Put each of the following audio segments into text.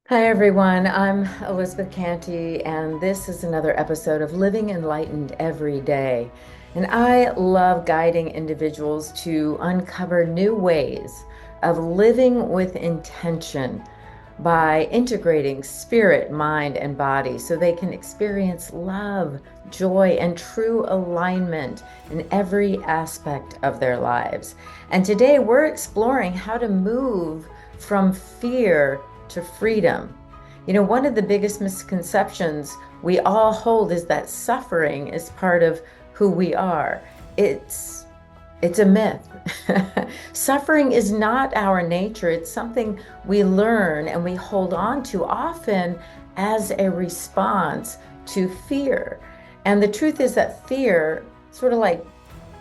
Hi, everyone. I'm Elizabeth Cantey, and this is another episode of Living Enlightened Every Day. And I love guiding individuals to uncover new ways of living with intention by integrating spirit, mind, and body so they can experience love, joy, and true alignment in every aspect of their lives. And today we're exploring how to move from fear to freedom. One of the biggest misconceptions we all hold is that suffering is part of who we are. It's it's a myth. Suffering is not our nature. It's something we learn and we hold on to often as a response to fear. And the truth is that fear, sort of like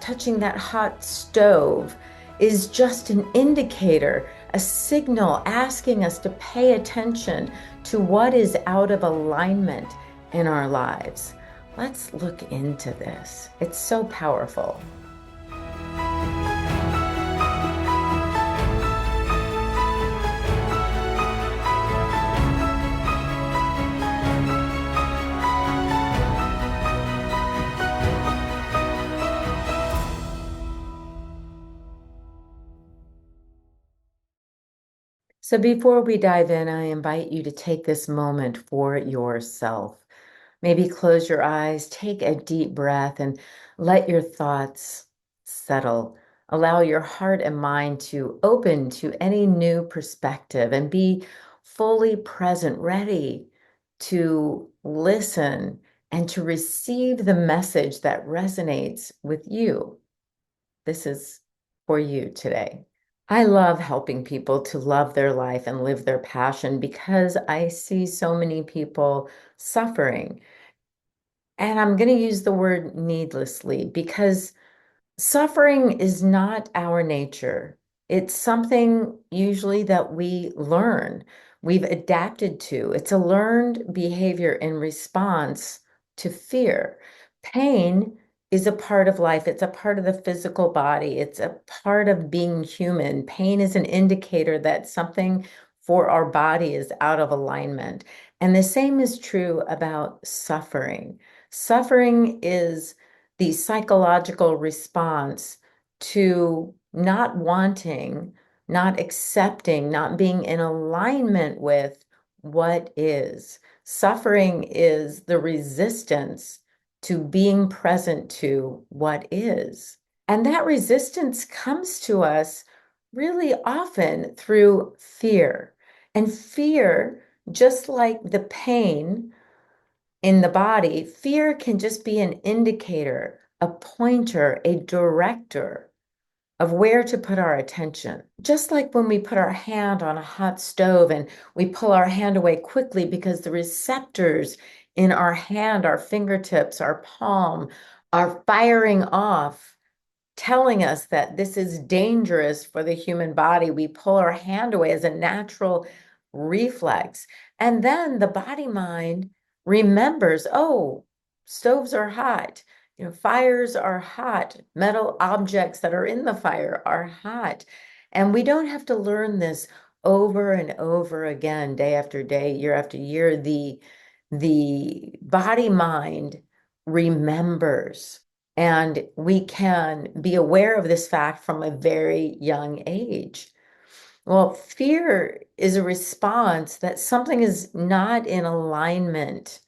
touching that hot stove, is just an indicator, a signal asking us to pay attention to what is out of alignment in our lives. Let's look into this. It's so powerful. So before we dive in, I invite you to take this moment for yourself. Maybe close your eyes, take a deep breath, and let your thoughts settle. Allow your heart and mind to open to any new perspective and be fully present, ready to listen and to receive the message that resonates with you. This is for you today. I love helping people to love their life and live their passion because I see so many people suffering. And I'm going to use the word needlessly because suffering is not our nature. It's something usually that we learn, we've adapted to. It's a learned behavior in response to fear. Pain is a part of life, it's a part of the physical body, it's a part of being human. Pain is an indicator that something for our body is out of alignment. And the same is true about suffering. Suffering is the psychological response to not wanting, not accepting, not being in alignment with what is. Suffering is the resistance to being present to what is. And that resistance comes to us really often through fear. And fear, just like the pain in the body, fear can just be an indicator, a pointer, a director of where to put our attention. Just like when we put our hand on a hot stove and we pull our hand away quickly because the receptors in our hand, our fingertips, our palm are firing off, telling us that this is dangerous for the human body. We pull our hand away as a natural reflex. And then the body mind remembers, oh, stoves are hot. Fires are hot. Metal objects that are in the fire are hot. And we don't have to learn this over and over again, day after day, year after year. The body mind remembers. And we can be aware of this fact from a very young age. Well, fear is a response that something is not in alignment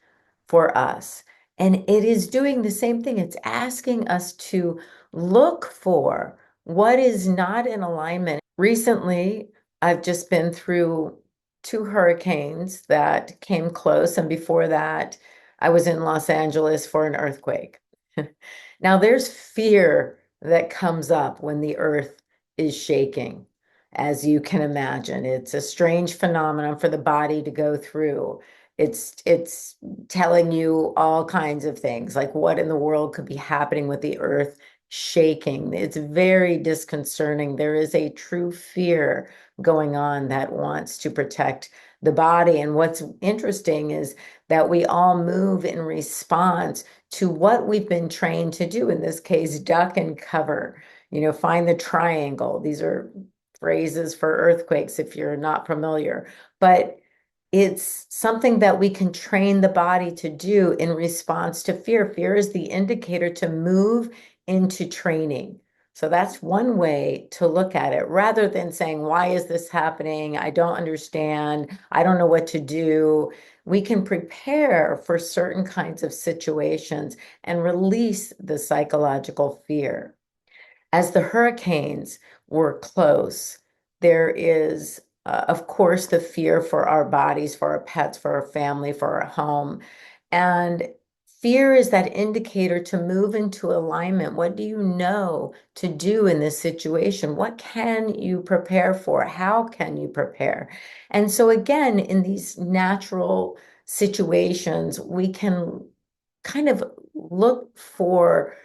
for us. And it is doing the same thing. It's asking us to look for what is not in alignment. Recently, I've just been through two hurricanes that came close. And before that, I was in Los Angeles for an earthquake. Now, there's fear that comes up when the earth is shaking, as you can imagine. It's a strange phenomenon for the body to go through. It's telling you all kinds of things, like what in the world could be happening with the earth shaking. It's very disconcerting. There is a true fear going on that wants to protect the body. And what's interesting is that we all move in response to what we've been trained to do. In this case, duck and cover, find the triangle. These are phrases for earthquakes if you're not familiar. But It's something that we can train the body to do in response to fear. Fear is the indicator to move into training. So that's one way to look at it rather than saying, why is this happening? I don't understand. I don't know what to do. We can prepare for certain kinds of situations and release the psychological fear. As the hurricanes were close, there is, of course, the fear for our bodies, for our pets, for our family, for our home. And fear is that indicator to move into alignment. What do you know to do in this situation? What can you prepare for? How can you prepare? And so, again, in these natural situations, we can kind of look for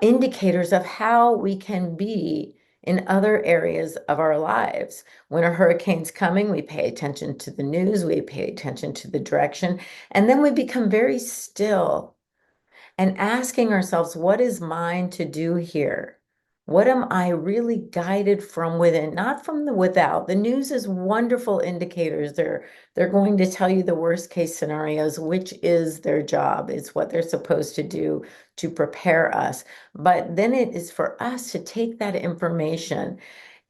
indicators of how we can be in other areas of our lives. When a hurricane's coming, we pay attention to the news, we pay attention to the direction, and then we become very still and asking ourselves, what is mine to do here? What am I really guided from within, not from the without? The news is wonderful indicators. They're going to tell you the worst case scenarios, which is their job. It's what they're supposed to do to prepare us. But then it is for us to take that information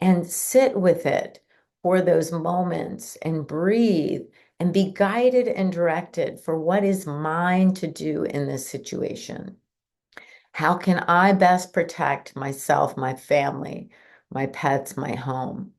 and sit with it for those moments and breathe and be guided and directed for what is mine to do in this situation. How can I best protect myself, my family, my pets, my home?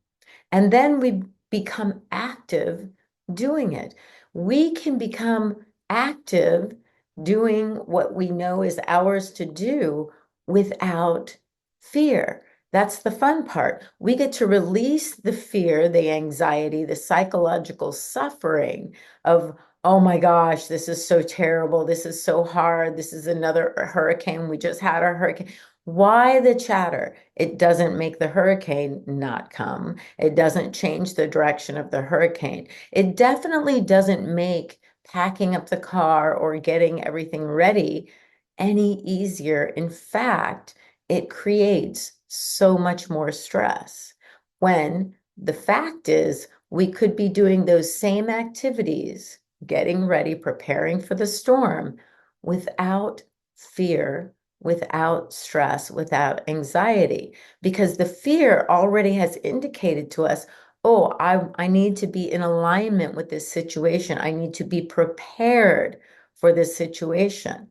And then we become active doing it. We can become active doing what we know is ours to do without fear. That's the fun part. We get to release the fear, the anxiety, the psychological suffering of, oh my gosh, this is so terrible. This is so hard. This is another hurricane. We just had a hurricane. Why the chatter? It doesn't make the hurricane not come. It doesn't change the direction of the hurricane. It definitely doesn't make packing up the car or getting everything ready any easier. In fact, it creates so much more stress when the fact is we could be doing those same activities, getting ready, preparing for the storm without fear, without stress, without anxiety, because the fear already has indicated to us, oh, I need to be in alignment with this situation. I need to be prepared for this situation,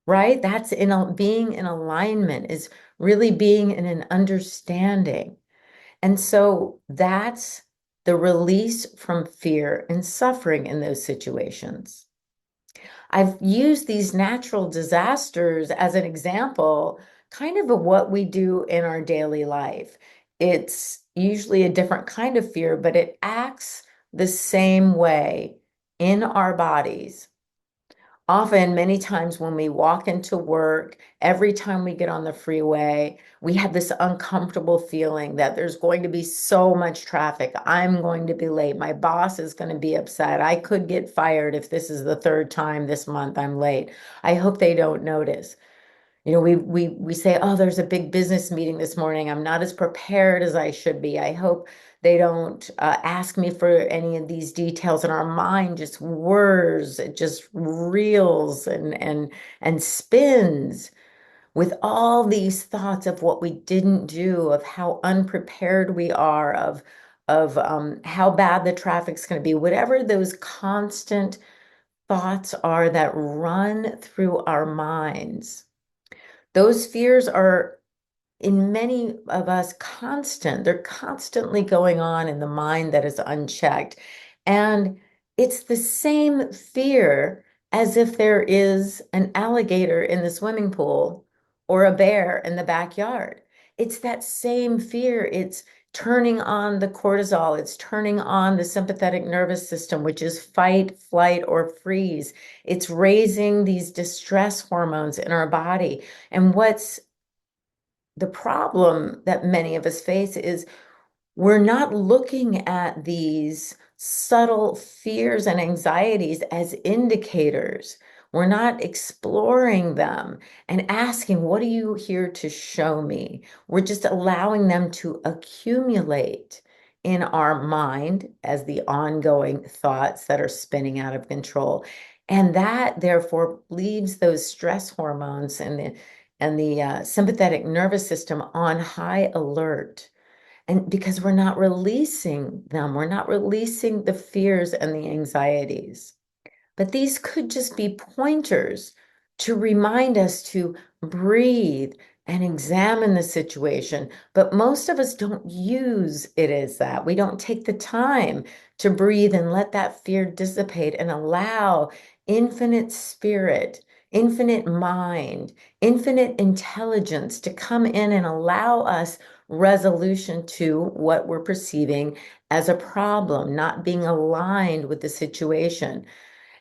right? That's being in alignment is really being in an understanding. And so that's the release from fear and suffering in those situations. I've used these natural disasters as an example, kind of what we do in our daily life. It's usually a different kind of fear, but it acts the same way in our bodies. Often, many times when we walk into work, every time we get on the freeway, we have this uncomfortable feeling that there's going to be so much traffic. I'm going to be late. My boss is going to be upset. I could get fired if this is the third time this month I'm late. I hope they don't notice. You know, we say, oh, there's a big business meeting this morning. I'm not as prepared as I should be. I hope they don't ask me for any of these details. And our mind just whirs, it just reels and spins with all these thoughts of what we didn't do, of how unprepared we are, of how bad the traffic's going to be, whatever those constant thoughts are that run through our minds. Those fears are in many of us constant. They're constantly going on in the mind that is unchecked. And it's the same fear as if there is an alligator in the swimming pool or a bear in the backyard. It's that same fear. It's turning on the cortisol, it's turning on the sympathetic nervous system, which is fight, flight, or freeze. It's raising these distress hormones in our body. And what's the problem that many of us face is we're not looking at these subtle fears and anxieties as indicators. We're not exploring them and asking, what are you here to show me? We're just allowing them to accumulate in our mind as the ongoing thoughts that are spinning out of control. And that therefore leaves those stress hormones and the sympathetic nervous system on high alert. And because we're not releasing them, we're not releasing the fears and the anxieties. But these could just be pointers to remind us to breathe and examine the situation. But most of us don't use it as that. We don't take the time to breathe and let that fear dissipate and allow infinite spirit, infinite mind, infinite intelligence to come in and allow us resolution to what we're perceiving as a problem, not being aligned with the situation.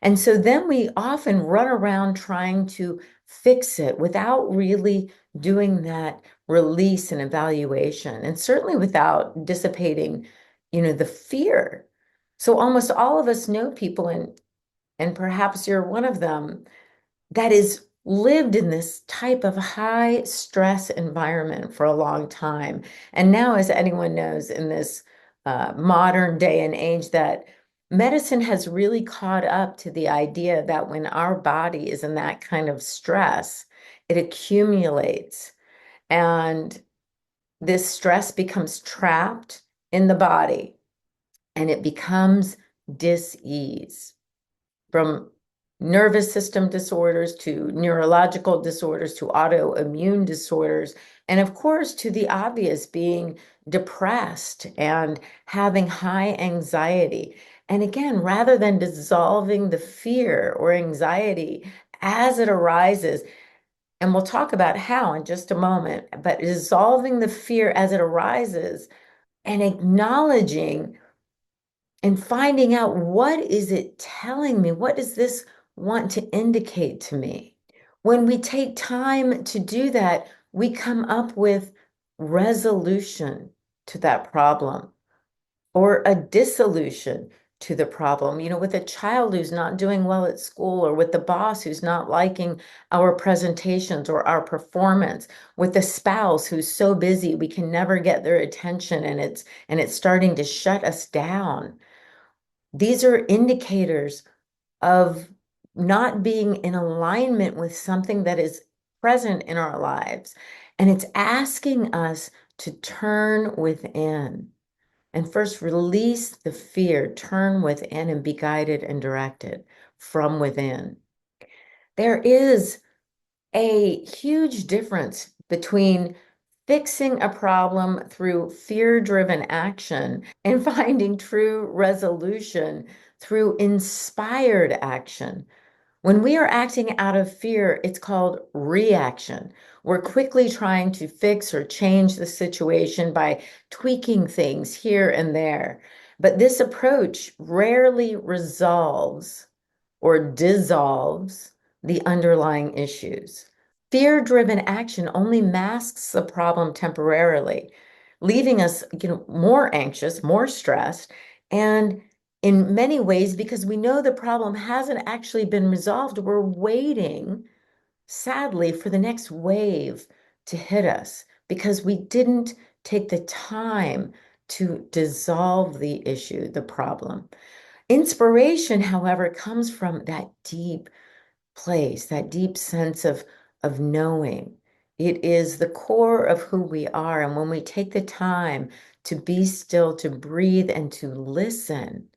And so then we often run around trying to fix it without really doing that release and evaluation, and certainly without dissipating, the fear. So almost all of us know people, and perhaps you're one of them, that is lived in this type of high stress environment for a long time. And now, as anyone knows, in this modern day and age, that medicine has really caught up to the idea that when our body is in that kind of stress, it accumulates, and this stress becomes trapped in the body, and it becomes dis-ease, from nervous system disorders to neurological disorders to autoimmune disorders, and of course, to the obvious, being depressed and having high anxiety. And again, rather than dissolving the fear or anxiety as it arises, and we'll talk about how in just a moment, but dissolving the fear as it arises and acknowledging and finding out, what is it telling me? What does this want to indicate to me? When we take time to do that, we come up with resolution to that problem or a dissolution to the problem. With a child who's not doing well at school, or with the boss who's not liking our presentations or our performance, with the spouse who's so busy we can never get their attention, and it's starting to shut us down. These are indicators of not being in alignment with something that is present in our lives. And it's asking us to turn within and first release the fear, turn within, and be guided and directed from within. There is a huge difference between fixing a problem through fear-driven action and finding true resolution through inspired action. When we are acting out of fear, it's called reaction. We're quickly trying to fix or change the situation by tweaking things here and there. But this approach rarely resolves or dissolves the underlying issues. Fear-driven action only masks the problem temporarily, leaving us, more anxious, more stressed, and in many ways, because we know the problem hasn't actually been resolved, we're waiting, sadly, for the next wave to hit us because we didn't take the time to dissolve the issue, the problem. Inspiration, however, comes from that deep place, that deep sense of knowing. It is the core of who we are. And when we take the time to be still, to breathe, and to listen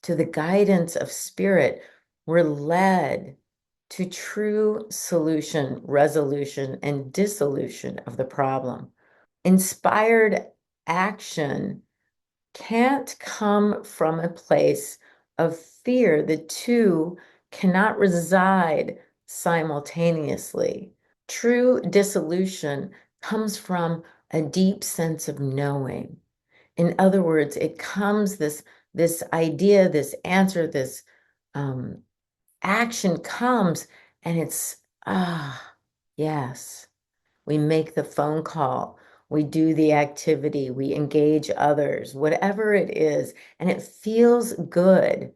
to the guidance of spirit, we're led to true solution, resolution, and dissolution of the problem. Inspired action can't come from a place of fear. The two cannot reside simultaneously. True dissolution comes from a deep sense of knowing. In other words, it comes, this idea, this answer, this action comes, and it's, yes, we make the phone call, we do the activity, we engage others, whatever it is, and it feels good.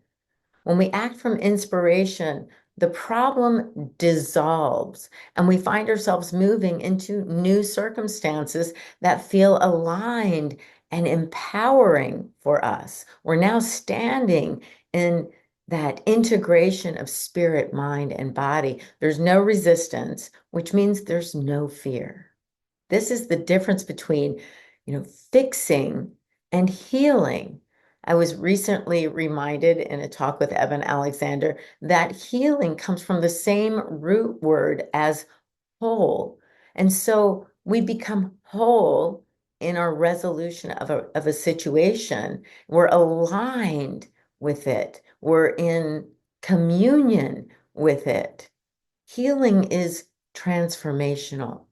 When we act from inspiration, the problem dissolves, and we find ourselves moving into new circumstances that feel aligned and empowering for us. We're now standing in that integration of spirit, mind, and body. There's no resistance, which means there's no fear. This is the difference between, fixing and healing. I was recently reminded in a talk with Evan Alexander that healing comes from the same root word as whole. And so we become whole in our resolution of a situation. We're aligned with it. We're in communion with it. Healing is transformational.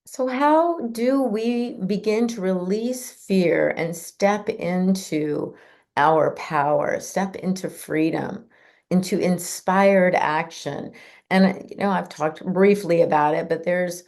So, how do we begin to release fear and step into our power, step into freedom, into inspired action? And I've talked briefly about it, but there's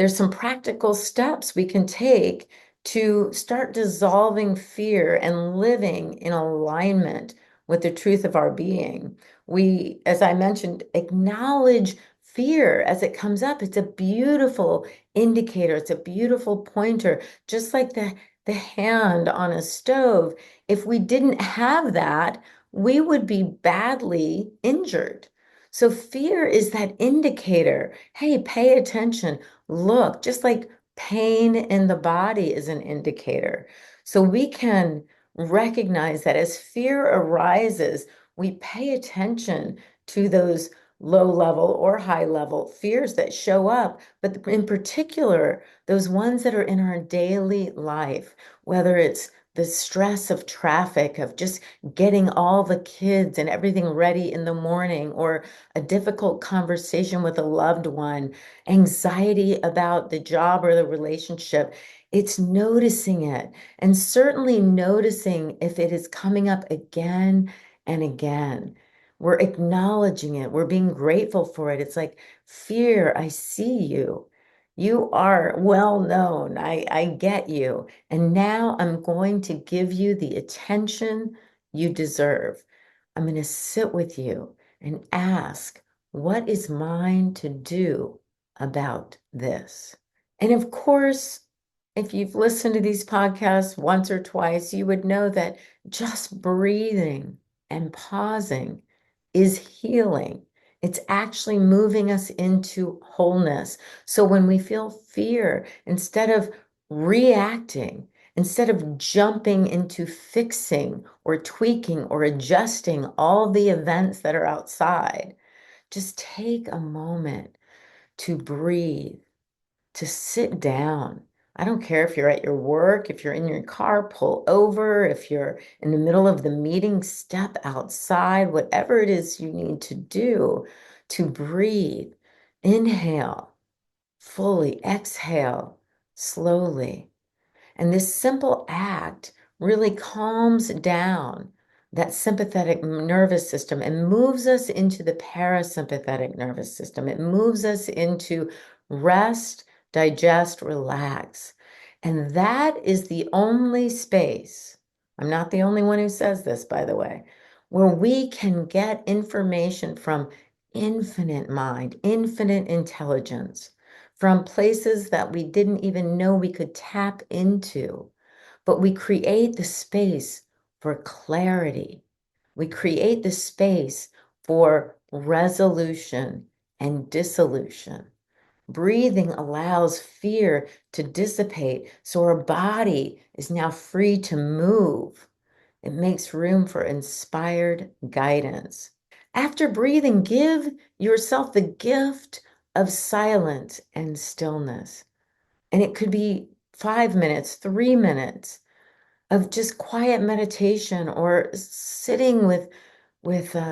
some practical steps we can take to start dissolving fear and living in alignment with the truth of our being. We, as I mentioned, acknowledge fear as it comes up. It's a beautiful indicator. It's a beautiful pointer, just like the hand on a stove. If we didn't have that, we would be badly injured. So fear is that indicator. Hey, pay attention. Look, just like pain in the body is an indicator. So we can recognize that as fear arises, we pay attention to those low level or high level fears that show up, but in particular, those ones that are in our daily life, whether it's the stress of traffic, of just getting all the kids and everything ready in the morning, or a difficult conversation with a loved one, anxiety about the job or the relationship. It's noticing it, and certainly noticing if it is coming up again and again. We're acknowledging it. We're being grateful for it. It's like, fear, I see you. You are well known. I get you. And now I'm going to give you the attention you deserve. I'm going to sit with you and ask, what is mine to do about this? And of course, if you've listened to these podcasts once or twice, you would know that just breathing and pausing is healing. It's actually moving us into wholeness. So when we feel fear, instead of reacting, instead of jumping into fixing or tweaking or adjusting all the events that are outside, just take a moment to breathe, to sit down. I don't care if you're at your work, if you're in your car, pull over, if you're in the middle of the meeting, step outside, whatever it is you need to do to breathe. Inhale fully, exhale slowly. And this simple act really calms down that sympathetic nervous system and moves us into the parasympathetic nervous system. It moves us into rest, digest, relax. And that is the only space, I'm not the only one who says this, by the way, where we can get information from infinite mind, infinite intelligence, from places that we didn't even know we could tap into. But we create the space for clarity. We create the space for resolution and dissolution. Breathing allows fear to dissipate, so our body is now free to move. It makes room for inspired guidance. After breathing, give yourself the gift of silence and stillness. And it could be 5 minutes, 3 minutes of just quiet meditation, or sitting with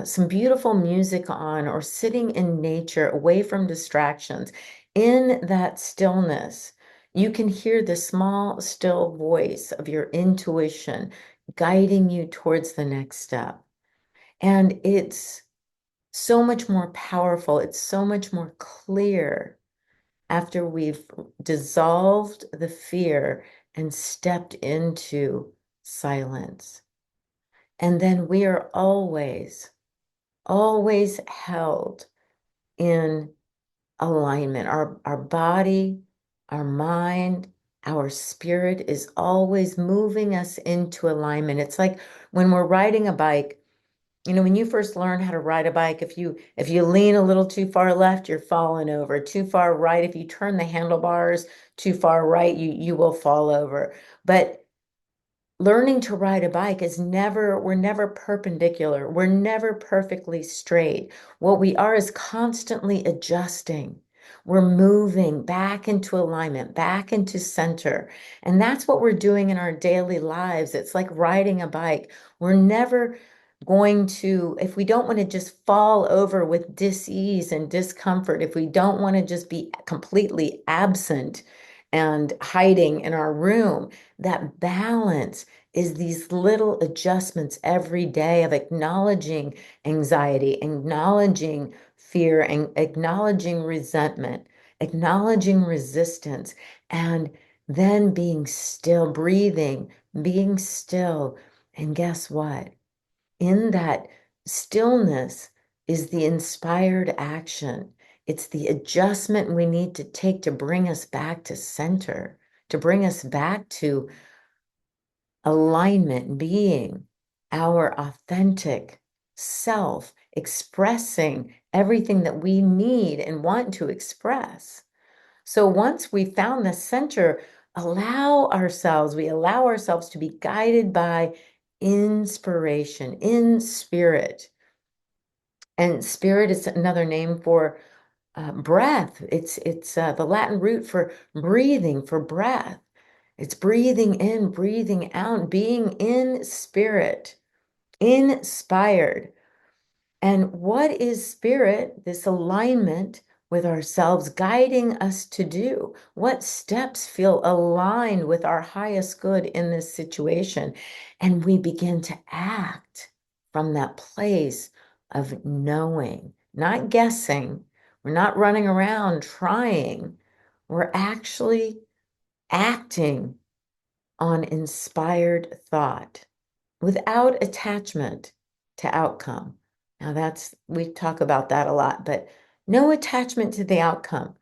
some beautiful music on, or sitting in nature away from distractions. In that stillness, you can hear the small, still voice of your intuition guiding you towards the next step. And it's so much more powerful. It's so much more clear after we've dissolved the fear and stepped into silence. And then we are always, always held in alignment. Our body, our mind, our spirit is always moving us into alignment. It's like when we're riding a bike, when you first learn how to ride a bike, if you lean a little too far left, you're falling over. Too far right, if you turn the handlebars too far right, you will fall over. But learning to ride a bike we're never perpendicular. We're never perfectly straight. What we are is constantly adjusting. We're moving back into alignment, back into center. And that's what we're doing in our daily lives. It's like riding a bike. We're never going to, if we don't want to just fall over with dis-ease and discomfort, if we don't want to just be completely absent and hiding in our room, that balance is these little adjustments every day of acknowledging anxiety, acknowledging fear, and acknowledging resentment, acknowledging resistance, and then being still, breathing, being still. And guess what? In that stillness is the inspired action. It's the adjustment we need to take to bring us back to center, to bring us back to alignment, being our authentic self, expressing everything that we need and want to express. So once we found the center, we allow ourselves to be guided by inspiration, in spirit. And spirit is another name for breath. It's the Latin root for breathing, for breath. It's breathing in, breathing out, being in spirit, inspired. And what is spirit? This alignment with ourselves guiding us to do. What steps feel aligned with our highest good in this situation? And we begin to act from that place of knowing, not guessing. We're not running around trying. We're actually acting on inspired thought without attachment to outcome. Now we talk about that a lot, but no attachment to the outcome.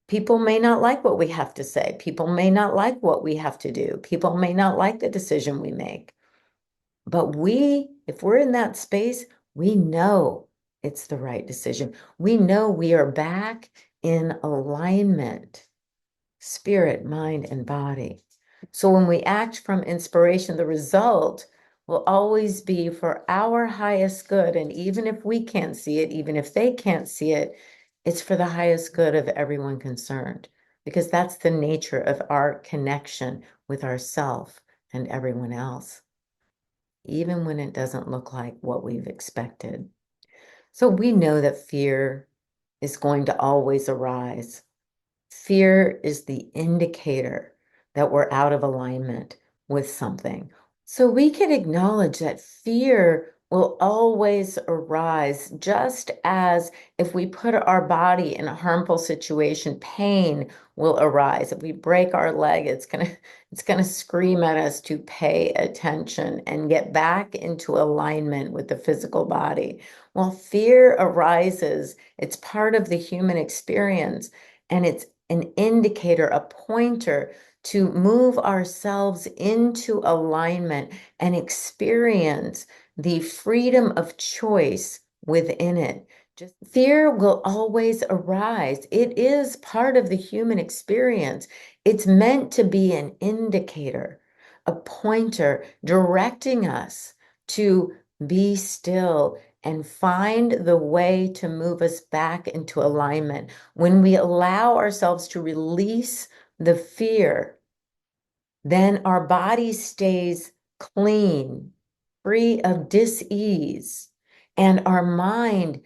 People may not like what we have to say. People may not like what we have to do. People may not like the decision we make. But if we're in that space, we know it's the right decision. We know we are back in alignment, spirit, mind, and body. So when we act from inspiration, the result will always be for our highest good. And even if we can't see it, even if they can't see it, it's for the highest good of everyone concerned, because that's the nature of our connection with ourself and everyone else, even when it doesn't look like what we've expected. So we know that fear is going to always arise. Fear is the indicator that we're out of alignment with something. So we can acknowledge that fear will always arise, just as if we put our body in a harmful situation, pain will arise. If we break our leg, it's gonna scream at us to pay attention and get back into alignment with the physical body. Well, fear arises. It's part of the human experience, and it's an indicator, a pointer to move ourselves into alignment and experience the freedom of choice within it. Just fear will always arise. It is part of the human experience. It's meant to be an indicator, a pointer directing us to be still and find the way to move us back into alignment. When we allow ourselves to release the fear, then our body stays clean, free of dis-ease, and our mind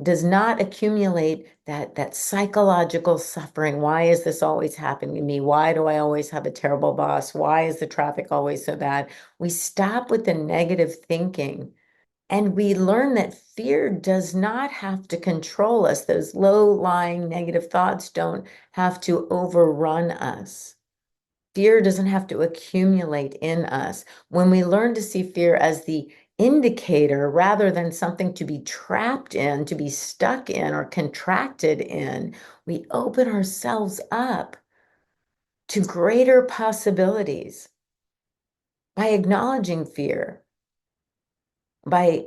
does not accumulate that psychological suffering. Why is this always happening to me? Why do I always have a terrible boss? Why is the traffic always so bad? We stop with the negative thinking, and we learn that fear does not have to control us. Those low-lying negative thoughts don't have to overrun us. Fear doesn't have to accumulate in us. When we learn to see fear as the indicator rather than something to be trapped in, to be stuck in, or contracted in, we open ourselves up to greater possibilities. By acknowledging fear, by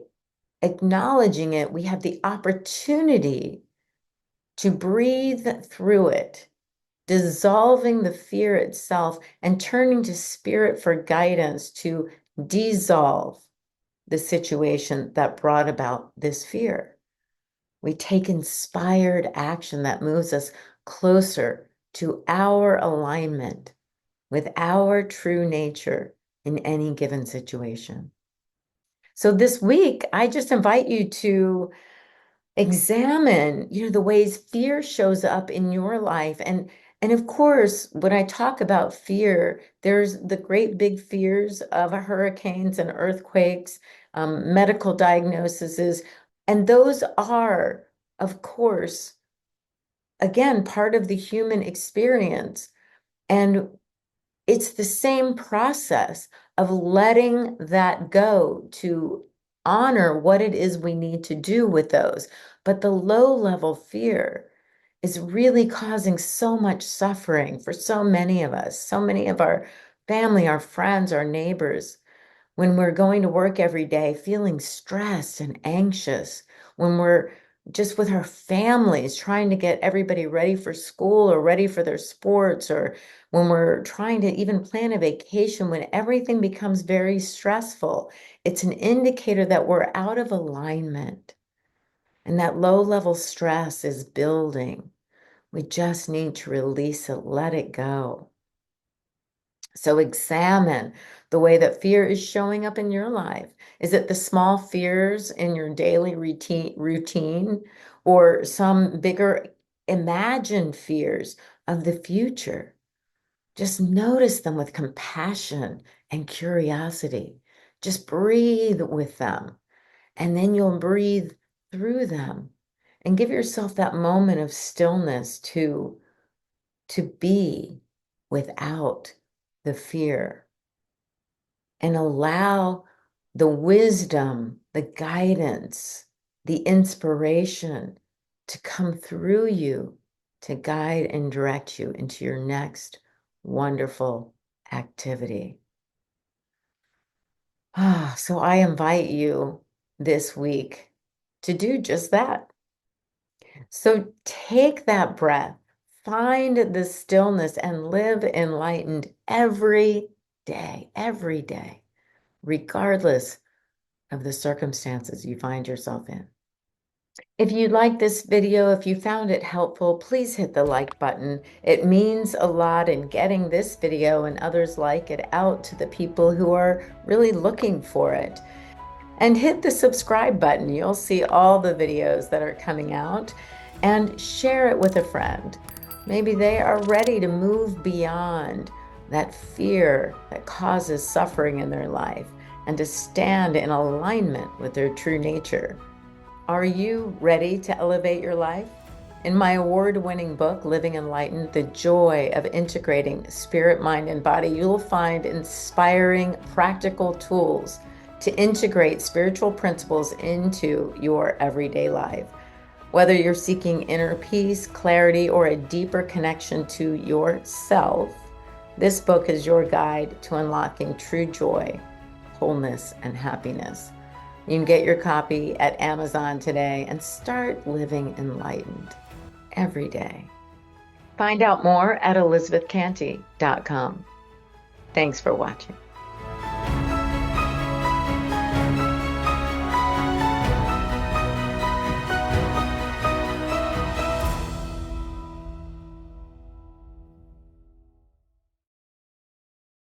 acknowledging it, we have the opportunity to breathe through it, dissolving the fear itself and turning to spirit for guidance to dissolve the situation that brought about this fear. We take inspired action that moves us closer to our alignment with our true nature in any given situation. So this week, I just invite you to examine, the ways fear shows up in your life. And of course, when I talk about fear, there's the great big fears of hurricanes and earthquakes, medical diagnoses, and those are, of course, again, part of the human experience. And it's the same process of letting that go to honor what it is we need to do with those. But the low level fear is really causing so much suffering for so many of us, so many of our family, our friends, our neighbors. When we're going to work every day feeling stressed and anxious, when we're just with our families trying to get everybody ready for school or ready for their sports, or when we're trying to even plan a vacation, when everything becomes very stressful, it's an indicator that we're out of alignment and that low-level stress is building. We just need to release it, let it go. So examine the way that fear is showing up in your life. Is it the small fears in your daily routine, or some bigger imagined fears of the future? Just notice them with compassion and curiosity. Just breathe with them, and then you'll breathe through them and give yourself that moment of stillness to be without the fear, and allow the wisdom, the guidance, the inspiration to come through you to guide and direct you into your next wonderful activity. So I invite you this week to do just that. So take that breath, find the stillness, and live enlightened every day, regardless of the circumstances you find yourself in. If you like this video, if you found it helpful, please hit the like button. It means a lot in getting this video and others like it out to the people who are really looking for it. And hit the subscribe button. You'll see all the videos that are coming out, and share it with a friend. Maybe they are ready to move beyond that fear that causes suffering in their life and to stand in alignment with their true nature. Are you ready to elevate your life? In my award-winning book, Living Enlightened, The Joy of Integrating Spirit, Mind, and Body, you'll find inspiring, practical tools to integrate spiritual principles into your everyday life. Whether you're seeking inner peace, clarity, or a deeper connection to yourself, this book is your guide to unlocking true joy, wholeness, and happiness. You can get your copy at Amazon today and start living enlightened every day. Find out more at elizabethcantey.com. Thanks for watching.